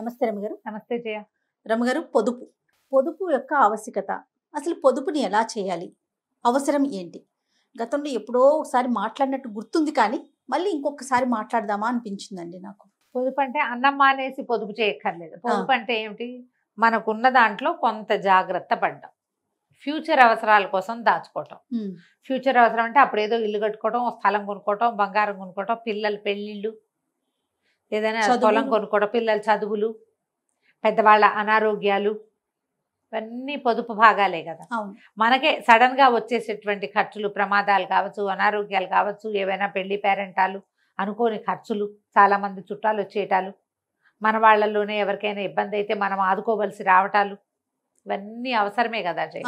నమస్తే రమగారు. నమస్తే జయ. రమగారు, పొదుపు యొక్క ఆవశ్యకత, అసలు పొదుపుని ఎలా చేయాలి, అవసరం ఏంటి? గతంలో ఎప్పుడో ఒకసారి మాట్లాడినట్టు గుర్తుంది, కానీ మళ్ళీ ఇంకొకసారి మాట్లాడదామా అనిపించిందండి నాకు. పొదుపు అంటే అన్నం మానేసి పొదుపు చేయక్కర్లేదు. పొదుపు అంటే ఏమిటి? మనకున్న దాంట్లో కొంత జాగ్రత్త పడ్డం, ఫ్యూచర్ అవసరాల కోసం దాచుకోవటం. ఫ్యూచర్ అవసరం అంటే అప్పుడు ఏదో ఇల్లు కట్టుకోవటం, స్థలం కొనుక్కోవటం, బంగారం కొనుక్కోవటం, పిల్లల పెళ్ళిళ్ళు, ఏదైనా పొలం కొనుక్కోవడం, పిల్లల చదువులు, పెద్దవాళ్ళ అనారోగ్యాలు, ఇవన్నీ పొదుపు భాగాలే కదా. మనకే సడన్ గా వచ్చేసేటువంటి ఖర్చులు, ప్రమాదాలు కావచ్చు, అనారోగ్యాలు కావచ్చు, ఏవైనా పెళ్లి పేరెంటాలు, అనుకోని ఖర్చులు, చాలా మంది చుట్టాలు వచ్చేయటాలు, మన వాళ్ళల్లోనే ఎవరికైనా ఇబ్బంది అయితే మనం ఆదుకోవలసి రావటాలు, ఇవన్నీ అవసరమే కదా జయ.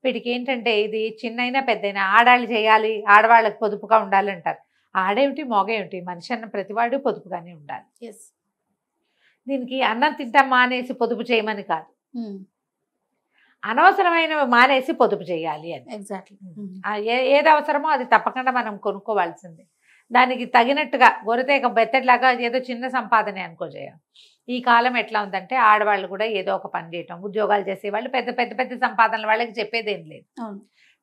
వీటికి ఏంటంటే ఇది చిన్నైనా పెద్దయినా ఆడాళ్ళు చేయాలి, ఆడవాళ్ళకి పొదుపుగా ఉండాలి అంటారు. ఆడేమిటి మోగేమిటి, మనిషి అన్న ప్రతివాడు పొదుపుగానే ఉండాలి. దీనికి అన్నం తింటాం మానేసి పొదుపు చేయమని కాదు, అనవసరమైన మానేసి పొదుపు చేయాలి అని. ఎగ్జాక్ట్లీ. ఏది అవసరమో అది తప్పకుండా మనం కొనుక్కోవాల్సిందే. దానికి తగినట్టుగా గొరతేక బెత్తట్లాగా ఏదో చిన్న సంపాదనే అనుకోజేయ. ఈ కాలం ఎట్లా ఉందంటే ఆడవాళ్ళు కూడా ఏదో ఒక పని చేయటం, ఉద్యోగాలు చేసేవాళ్ళు, పెద్ద పెద్ద పెద్ద సంపాదనల వాళ్ళకి చెప్పేదేం లేదు.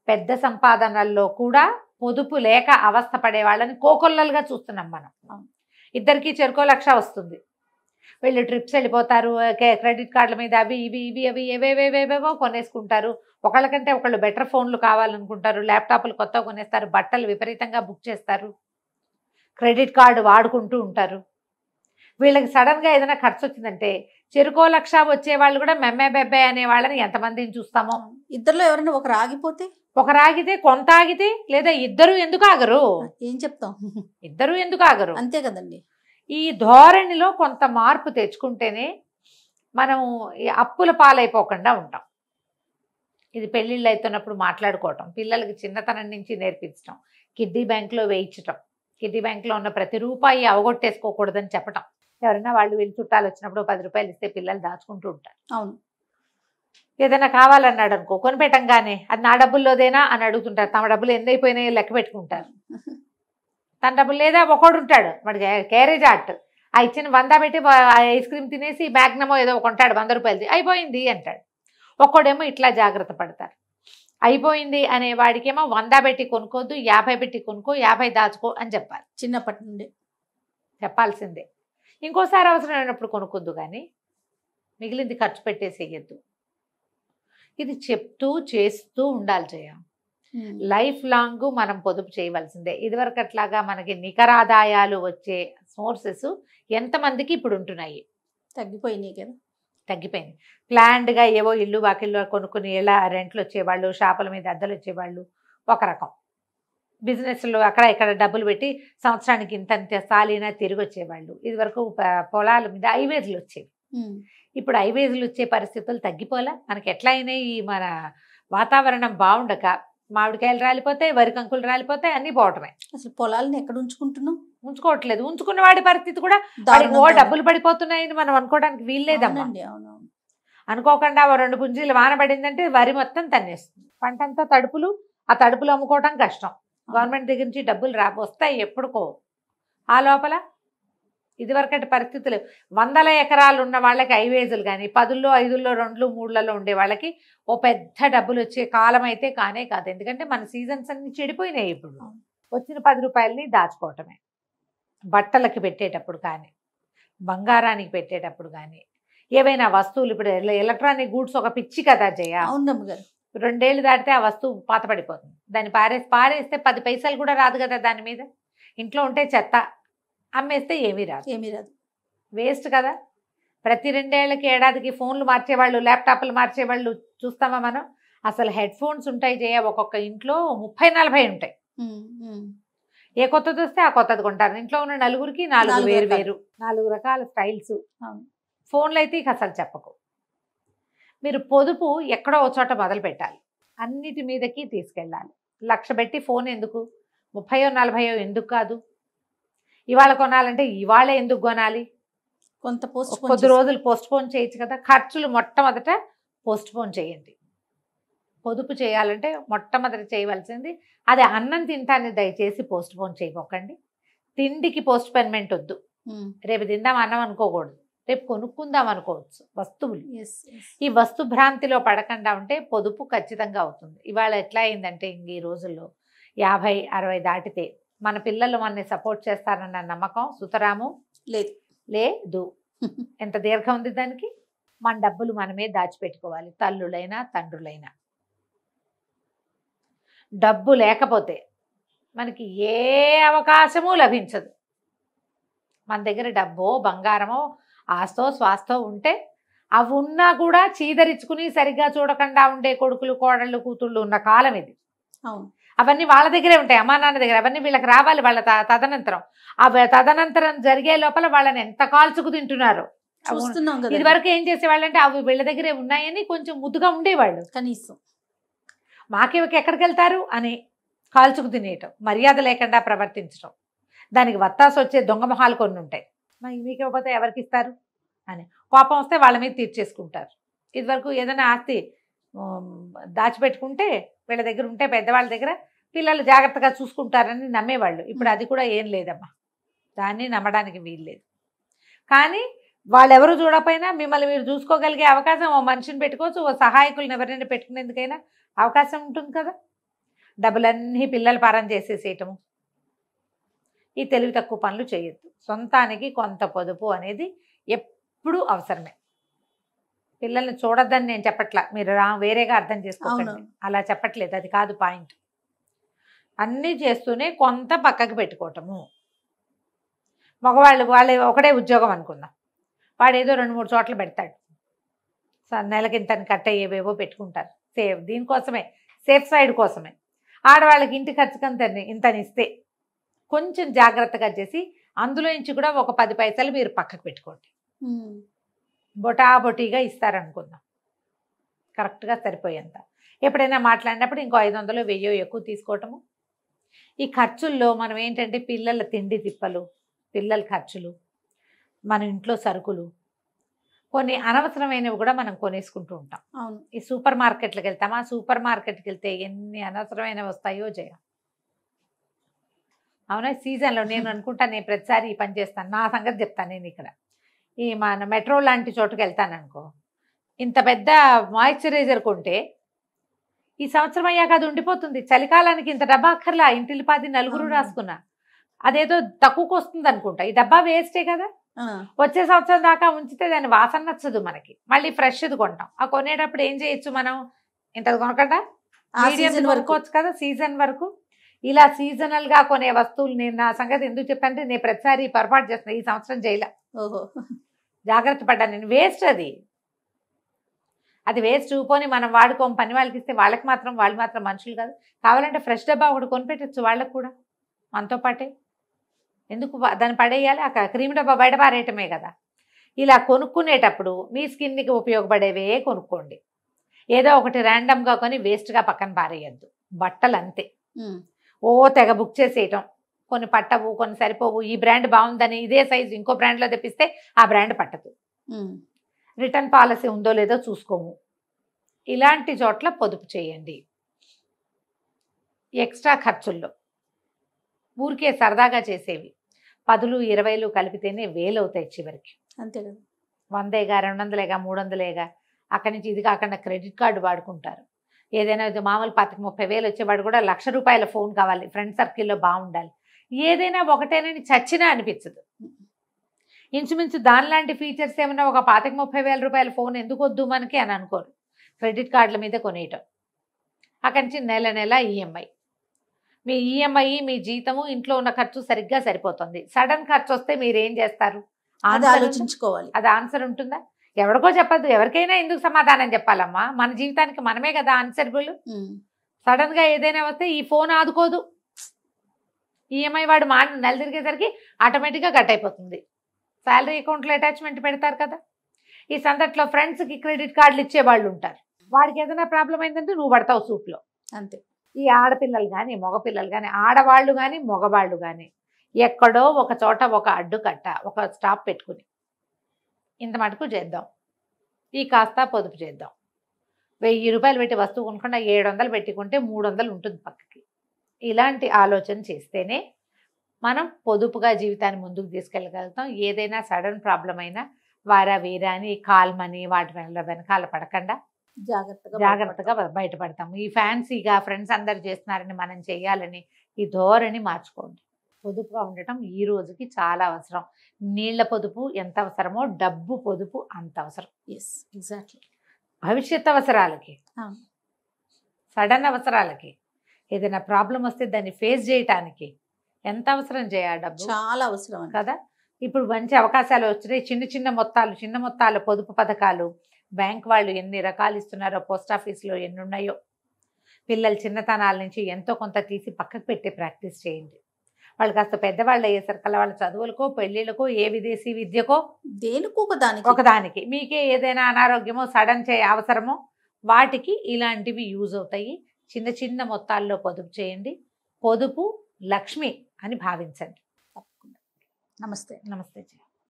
పెద్ద సంపాదనల్లో కూడా పొదుపు లేక అవస్థ పడే వాళ్ళని కోకొల్లలుగా చూస్తున్నాం మనం. ఇద్దరికి చెరుకో 1,00,000 వస్తుంది, వీళ్ళు ట్రిప్స్ వెళ్ళిపోతారు, క్రెడిట్ కార్డుల మీద అవి ఇవి ఇవి అవి ఏవేవేవేవేవో కొనేసుకుంటారు. ఒకళ్ళకంటే ఒకళ్ళు బెటర్ ఫోన్లు కావాలనుకుంటారు, ల్యాప్టాప్లు కొత్తగా కొనేస్తారు, బట్టలు విపరీతంగా బుక్ చేస్తారు, క్రెడిట్ కార్డు వాడుకుంటూ ఉంటారు. వీళ్ళకి సడన్గా ఏదైనా ఖర్చు వచ్చిందంటే చెరుకో 1,00,000 వచ్చే వాళ్ళు కూడా మెమ్మే బెబ్బే అనే వాళ్ళని ఎంతమందిని చూస్తామో. ఇద్దరులో ఎవరైనా ఒకరు ఆగితే కొంత ఆగితే, లేదా ఇద్దరు ఎందుకు ఆగరు? ఏం చెప్తాం, ఇద్దరు ఎందుకు ఆగరు? అంతే కదండి. ఈ ధోరణిలో కొంత మార్పు తెచ్చుకుంటేనే మనం ఈ అప్పుల పాలైపోకుండా ఉంటాం. ఇది పెళ్ళిళ్ళు అవుతున్నప్పుడు మాట్లాడుకోవటం, పిల్లలకి చిన్నతనం నుంచి నేర్పించడం, కిడ్డీ బ్యాంక్లో వేయించటం, కిడ్డీ బ్యాంక్లో ఉన్న ప్రతి రూపాయి అవగొట్టేసుకోకూడదని చెప్పటం. ఎవరైనా వాళ్ళు వీళ్ళు చుట్టాలు వచ్చినప్పుడు 10 రూపాయలు ఇస్తే పిల్లలు దాచుకుంటూ ఉంటారు. అవును. ఏదైనా కావాలన్నాడు అనుకో, కొనిపెట్టంగానే అది నా డబ్బుల్లోదేనా అని అడుగుతుంటారు. తమ డబ్బులు ఎన్నైపోయినాయో లెక్క పెట్టుకుంటారు. తన డబ్బులు లేదా ఒకడు ఉంటాడు, వాడికి క్యారేజ్ ఆర్ట్, ఆ ఇచ్చిన 100 పెట్టి ఐస్ క్రీమ్ తినేసి మ్యాగ్నమో ఏదో కొంటాడు 100 రూపాయలది, అయిపోయింది అంటాడు. ఒక్కడేమో ఇట్లా జాగ్రత్త పడతారు. అయిపోయింది అనే వాడికేమో 100 పెట్టి కొనుక్కోద్దు, 50 పెట్టి కొనుక్కో, 50 దాచుకో అని చెప్పాలి. చిన్నప్పటి నుండి చెప్పాల్సిందే. ఇంకోసారి అవసరమైనప్పుడు కొనుక్కొద్దు, కానీ మిగిలింది ఖర్చు పెట్టేసేయద్దు. ఇది చెప్తూ చేస్తూ ఉండాలి జయ. లైఫ్ లాంగ్ మనం పొదుపు చేయవలసిందే. ఇదివరకు అట్లాగా మనకి నికరాదాయాలు వచ్చే సోర్సెస్ ఎంతమందికి ఇప్పుడు ఉంటున్నాయి? తగ్గిపోయినాయి కదా. తగ్గిపోయింది. ప్లాన్డ్గా ఏవో ఇల్లు వాకిల్లో కొనుక్కుని ఇలా రెంట్లు వచ్చేవాళ్ళు, షాపుల మీద అద్దెలు వచ్చేవాళ్ళు ఒక రకం, బిజినెస్లో అక్కడ ఇక్కడ డబ్బులు పెట్టి సంవత్సరానికి ఇంత సాలీనా తిరిగి వచ్చేవాళ్ళు. ఇదివరకు పొలాల మీద హైవేస్లు వచ్చేవి. ఇప్పుడు హైవేస్లు వచ్చే పరిస్థితులు తగ్గిపోలే. మనకి ఎట్లా అయినాయి, ఈ మన వాతావరణం బాగుండక మామిడికాయలు రాలిపోతాయి, వరి కంకులు రాలిపోతాయి, అన్నీ పోవటమే. అసలు పొలాలని ఎక్కడ ఉంచుకోవట్లేదు. ఉంచుకున్న వాడి పరిస్థితి కూడా డబ్బులు పడిపోతున్నాయని మనం అనుకోవడానికి వీల్లేదమ్మా. అనుకోకుండా 2 పుంజీలు వాన పడిందంటే వరి మొత్తం తన్నేస్తుంది. పంటంతా తడుపులు, ఆ తడుపులు అమ్ముకోవటం కష్టం. గవర్నమెంట్ దగ్గర నుంచి డబ్బులు వస్తాయి ఎప్పుడుకో. ఆ లోపల ఇదివరకటి పరిస్థితులు 100 ఎకరాలు ఉన్న వాళ్ళకి హైవేజులు, కానీ 10లో 5లో 2లో 3లలో ఉండే వాళ్ళకి ఓ పెద్ద డబ్బులు వచ్చే కాలం అయితే కానే కాదు. ఎందుకంటే మన సీజన్స్ అన్ని చెడిపోయినాయి. ఇప్పుడు వచ్చిన 10 రూపాయలని దాచుకోవటమే. బట్టలకి పెట్టేటప్పుడు కానీ, బంగారానికి పెట్టేటప్పుడు కానీ, ఏవైనా వస్తువులు, ఇప్పుడు ఎలక్ట్రానిక్ గూడ్స్ ఒక పిచ్చి కదా జయ. అవునమ్మ గారు. 2 ఏళ్ళు దాటితే ఆ వస్తువు పాత పడిపోతుంది. దాన్ని పారేస్తే 10 పైసలు కూడా రాదు కదా దాని మీద. ఇంట్లో ఉంటే చెత్త, అమ్మేస్తే ఏమీ రాదు, వేస్ట్ కదా. ప్రతి 2 ఏళ్ళకి ఏడాదికి ఫోన్లు మార్చేవాళ్ళు, ల్యాప్టాప్లు మార్చేవాళ్ళు చూస్తామా మనం? అసలు హెడ్ ఫోన్స్ ఉంటాయి జయ, ఒక్కొక్క ఇంట్లో 30-40 ఉంటాయి. ఏ కొత్తది వస్తే ఆ కొత్తది కొంటారు. ఇంట్లో ఉన్న నలుగురికి 4 వేరు 4 రకాల స్టైల్స్. ఫోన్లు అయితే ఇక అసలు చెప్పకు. మీరు పొదుపు ఎక్కడో ఒక చోట మొదలు పెట్టాలి, అన్నిటి మీదకి తీసుకెళ్ళాలి. 1,00,000 పెట్టి ఫోన్ ఎందుకు, 30-40 ఎందుకు కాదు? ఇవాళ కొనాలంటే ఇవాళ ఎందుకు కొనాలి? కొద్ది రోజులు పోస్ట్ పోన్ చేయొచ్చు కదా. ఖర్చులు మొట్టమొదట పోస్ట్ పోన్ చేయండి. పొదుపు చేయాలంటే మొట్టమొదట చేయవలసింది అది అన్నం తింటాన్ని దయచేసి పోస్ట్ పోన్ చేయకండి. తిండికి పోస్ట్ పోన్మెంట్ వద్దు. రేపు తిందాం అన్నం అనుకోకూడదు. రేపు కొనుక్కుందాం అనుకోవచ్చు వస్తువులు. Yes yes. ఈ వస్తు భ్రాంతిలో పడకుండా ఉంటే పొదుపు ఖచ్చితంగా అవుతుంది. ఇవాళ ఎట్లా అయిందంటే ఇంక ఈ రోజుల్లో 50-60 దాటితే మన పిల్లలు మనని సపోర్ట్ చేస్తారన్న నమ్మకం సుతరాము లేదు. లేదు. ఎంత దీర్ఘం ఉంది దానికి. మన డబ్బులు మనమే దాచిపెట్టుకోవాలి, తల్లులైనా తండ్రులైనా. డబ్బు లేకపోతే మనకి ఏ అవకాశము లభించదు. మన దగ్గర డబ్బో బంగారమో ఆస్తో స్వాస్థో ఉంటే అవి ఉన్నా కూడా చీదరించుకుని సరిగ్గా చూడకుండా ఉండే కొడుకులు కోడళ్ళు కూతుళ్ళు ఉన్న కాలం ఇది. అవును. అవన్నీ వాళ్ళ దగ్గరే ఉంటాయి, అమ్మా నాన్న దగ్గర. అవన్నీ వీళ్ళకి రావాలి వాళ్ళ తదనంతరం. అవి తదనంతరం జరిగే లోపల వాళ్ళని ఎంత కాల్చుకు తింటున్నారో చూస్తున్నాం కదా. ఇది వరకు ఏం చేసేవాళ్ళంటే అవి వీళ్ళ దగ్గరే ఉన్నాయని కొంచెం ముద్దుగా ఉండేవాళ్ళు. కనీసం మాకేవకి ఎక్కడికి వెళ్తారు అని కాల్చుకు తినేయటం, మర్యాద లేకుండా ప్రవర్తించడం, దానికి వత్తాసు వచ్చే దొంగ మొహాలు కొన్ని ఉంటాయి. మరి మీకు ఇవ్వకపోతే ఎవరికి ఇస్తారు అని కోపం వస్తే వాళ్ళ మీద తీర్చేసుకుంటారు. ఇదివరకు ఏదైనా ఆస్తి దాచిపెట్టుకుంటే వీళ్ళ దగ్గర ఉంటే పెద్దవాళ్ళ దగ్గర పిల్లలు జాగ్రత్తగా చూసుకుంటారని నమ్మేవాళ్ళు. ఇప్పుడు అది కూడా ఏం లేదమ్మా, దాన్ని నమ్మడానికి వీల్లేదు. కానీ వాళ్ళెవరు చూడకపోయినా మిమ్మల్ని మీరు చూసుకోగలిగే అవకాశం ఓ మనిషిని పెట్టుకోవచ్చు, ఓ సహాయకులను ఎవరైనా పెట్టుకునేందుకైనా అవకాశం ఉంటుంది కదా. డబ్బులన్నీ పిల్లల పరం చేసేసేయటము, ఈ తెలివి తక్కువ పనులు చేయొద్దు. సొంతానికి కొంత పొదుపు అనేది ఎప్పుడూ అవసరమే. పిల్లల్ని చూడొద్దని నేను చెప్పట్లా, మీరు వేరేగా అర్థం చేసుకోకండి, అలా చెప్పట్లేదు, అది కాదు పాయింట్. అన్నీ చేస్తూనే కొంత పక్కకి పెట్టుకోవటము. మగవాళ్ళు ఒకటే ఉద్యోగం అనుకుందాం, వాడు ఏదో 2-3 చోట్ల పెడతాడు, నెలకి ఇంతని కట్ అయ్యేవేవో పెట్టుకుంటారు. దీనికోసమే, సేఫ్ సైడ్ కోసమే. ఆడవాళ్ళకి ఇంటి ఖర్చుకంత ఇంతనిస్తే కొంచెం జాగ్రత్తగా చేసి అందులో నుంచి కూడా ఒక 10 పైసలు మీరు పక్కకు పెట్టుకోండి. బొటాబొటీగా ఇస్తారనుకుందాం, కరెక్ట్గా సరిపోయేంత. ఎప్పుడైనా మాట్లాడినప్పుడు ఇంకో 500-1000 ఎక్కువ తీసుకోవటము. ఈ ఖర్చుల్లో మనం ఏంటంటే పిల్లల తిండి తిప్పలు, పిల్లల ఖర్చులు, మన ఇంట్లో సరుకులు, కొన్ని అనవసరమైనవి కూడా మనం కొనేసుకుంటూ ఉంటాం. అవును. ఈ సూపర్ మార్కెట్లకు వెళ్తామా, సూపర్ మార్కెట్కి వెళ్తే ఎన్ని అనవసరమైనవి వస్తాయో జయ. అవునా, సీజన్లో నేను అనుకుంటాను, నేను ప్రతిసారి ఈ పని చేస్తాను, నా సంగతి చెప్తాను. నేను ఇక్కడ ఈ మన మెట్రో లాంటి చోటుకు వెళ్తాను అనుకో, ఇంత పెద్ద మాయిశ్చరైజర్ కొంటే ఈ సంవత్సరం అయ్యాక అది ఉండిపోతుంది. చలికాలానికి ఇంత డబ్బా అక్కర్లా, ఇంటిల్లిపాది 4 రాసుకున్నా అదేదో తక్కువకు వస్తుంది అనుకుంటా. ఈ డబ్బా వేస్టే కదా, వచ్చే సంవత్సరం దాకా ఉంచితే దాని వాసన నచ్చదు మనకి, మళ్ళీ ఫ్రెష్ది కొంటాం. ఆ కొనేటప్పుడు ఏం చేయొచ్చు మనం, ఇంత కొనకుండా మీడియం కొనుక్కోవచ్చు కదా సీజన్ వరకు. ఇలా సీజనల్గా కొనే వస్తువులు, నేను నా సంగతి ఎందుకు చెప్పంటే నేను ప్రతిసారి పొరపాటు చేస్తున్నా, ఈ సంవత్సరం చేయలే, ఓహో జాగ్రత్త పడ్డాను నేను. వేస్ట్ అది వేస్ట్. పోని మనం వాడుకోం, పని వాళ్ళకి ఇస్తే వాళ్ళు మాత్రం మనుషులు కాదు. కావాలంటే ఫ్రెష్ డబ్బా ఒకటి కొనిపెట్టచ్చు వాళ్ళకు కూడా మనతో పాటే. ఎందుకు దాన్ని పడేయాలి, ఆ క్రీమ్ డబ్బా బయట పారేయటమే కదా. ఇలా కొనుక్కునేటప్పుడు మీ స్కిన్కి ఉపయోగపడేవే కొనుక్కోండి. ఏదో ఒకటి ర్యాండమ్గా కొని వేస్ట్గా పక్కన పారేయద్దు. బట్టలు అంతే, ఓ తెగ బుక్ చేసేయటం, కొన్ని పట్టవు, కొన్ని సరిపోవు. ఈ బ్రాండ్ బాగుందని ఇదే సైజు ఇంకో బ్రాండ్లో తెప్పిస్తే ఆ బ్రాండ్ పట్టదు, రిటర్న్ పాలసీ ఉందో లేదో చూసుకోము. ఇలాంటి చోట్ల పొదుపు చేయండి. ఎక్స్ట్రా ఖర్చుల్లో ఊరికే సరదాగా చేసేవి 10,000-20,000 కలిపితేనే 1,000 అవుతాయి చివరికి. అంతే కదా. 100, 200, 300, అక్కడి నుంచి ఇది కాకుండా క్రెడిట్ కార్డు వాడుకుంటారు. ఏదైనా మామూలు 25,000-30,000 వచ్చేవాడు కూడా ₹1,00,000 ఫోన్ కావాలి, ఫ్రెండ్ సర్కిల్లో బాగుండాలి. ఏదైనా ఒకటేనని చచ్చినా అనిపించదు. ఇంచుమించు దానిలాంటి ఫీచర్స్ ఏమన్నా ఒక 25,000-30,000 ఫోన్ ఎందుకు వద్దు మనకి అని అనుకోరు. క్రెడిట్ కార్డుల మీద కొనేయటం, అక్కడి నుంచి నెల ఈఎంఐ. మీ ఈఎంఐ, మీ జీతము, ఇంట్లో ఉన్న ఖర్చు సరిగ్గా సరిపోతుంది. సడన్ ఖర్చు వస్తే మీరు ఏం చేస్తారు, ఆలోచించుకోవాలి. అది ఆన్సర్ ఉంటుందా? ఎవరికో చెప్పద్దు, ఎవరికైనా ఎందుకు సమాధానం చెప్పాలమ్మా, మన జీవితానికి మనమే కదా ఆన్సరబుల్. సడన్గా ఏదైనా వస్తే ఈ ఫోన్ ఆదుకోదు. ఈఎంఐ వాడు నెల తిరిగేసరికి ఆటోమేటిక్గా కట్ అయిపోతుంది. శాలరీ అకౌంట్లో అటాచ్మెంట్ పెడతారు కదా. ఈ సందట్లో ఫ్రెండ్స్కి క్రెడిట్ కార్డులు ఇచ్చేవాళ్ళు ఉంటారు. వాడికి ఏదైనా ప్రాబ్లం అయిందంటే నువ్వు పడతావు సూప్లో. అంతే. ఈ ఆడపిల్లలు కానీ మగపిల్లలు కానీ, ఆడవాళ్ళు కానీ మగవాళ్ళు కానీ, ఎక్కడో ఒక చోట ఒక అడ్డుకట్ట, ఒక స్టాప్ పెట్టుకుని ఇంత మటుకు చేద్దాం, ఈ కాస్త పొదుపు చేద్దాం. ₹1,000 పెట్టి వస్తువు కొనుక్కుండా 700 పెట్టుకుంటే 300 ఉంటుంది పక్కకి. ఇలాంటి ఆలోచన చేస్తేనే మనం పొదుపుగా జీవితాన్ని ముందుకు తీసుకెళ్ళగలుగుతాం. ఏదైనా సడన్ ప్రాబ్లం అయినా వారా వీరా అని కాల్ మనీ వాటి వెనకాల పడకుండా జాగ్రత్తగా జాగ్రత్తగా బయటపడతాము. ఈ ఫ్యాన్సీగా ఫ్రెండ్స్ అందరు చేస్తున్నారని మనం చేయాలని ఈ ధోరణి మార్చుకోండి. పొదుపుగా ఉండటం ఈ రోజుకి చాలా అవసరం. నీళ్ల పొదుపు ఎంత అవసరమో డబ్బు పొదుపు అంత అవసరం. Yes, exactly. భవిష్యత్ అవసరాలకి, సడన్ అవసరాలకి, ఏదైనా ప్రాబ్లం వస్తే దాన్ని ఫేస్ చేయటానికి ఎంత అవసరం చేయాలి డబ్బు? చాలా అవసరం కదా. ఇప్పుడు మంచి అవకాశాలు వచ్చినాయి. చిన్న మొత్తాల పొదుపు పథకాలు బ్యాంక్ వాళ్ళు ఎన్ని రకాలు ఇస్తున్నారో, పోస్ట్ ఆఫీస్లో ఎన్ని ఉన్నాయో. పిల్లలు చిన్నతనాల నుంచి ఎంతో కొంత తీసి పక్కకు పెట్టే ప్రాక్టీస్ చేయండి. వాళ్ళు కాస్త పెద్దవాళ్ళు అయ్యేసరికల్లా వాళ్ళ చదువులకో, పెళ్ళిళ్ళకో, ఏ విదేశీ విద్యకో, దేనికో ఒకదానికి మీకే ఏదైనా అనారోగ్యమో సడన్ అవసరమో వాటికి ఇలాంటివి యూజ్ అవుతాయి. చిన్న మొత్తాల్లో పొదుపు చేయండి. పొదుపు లక్ష్మి అని భావించండి. తప్పకుండా. నమస్తే. నమస్తే.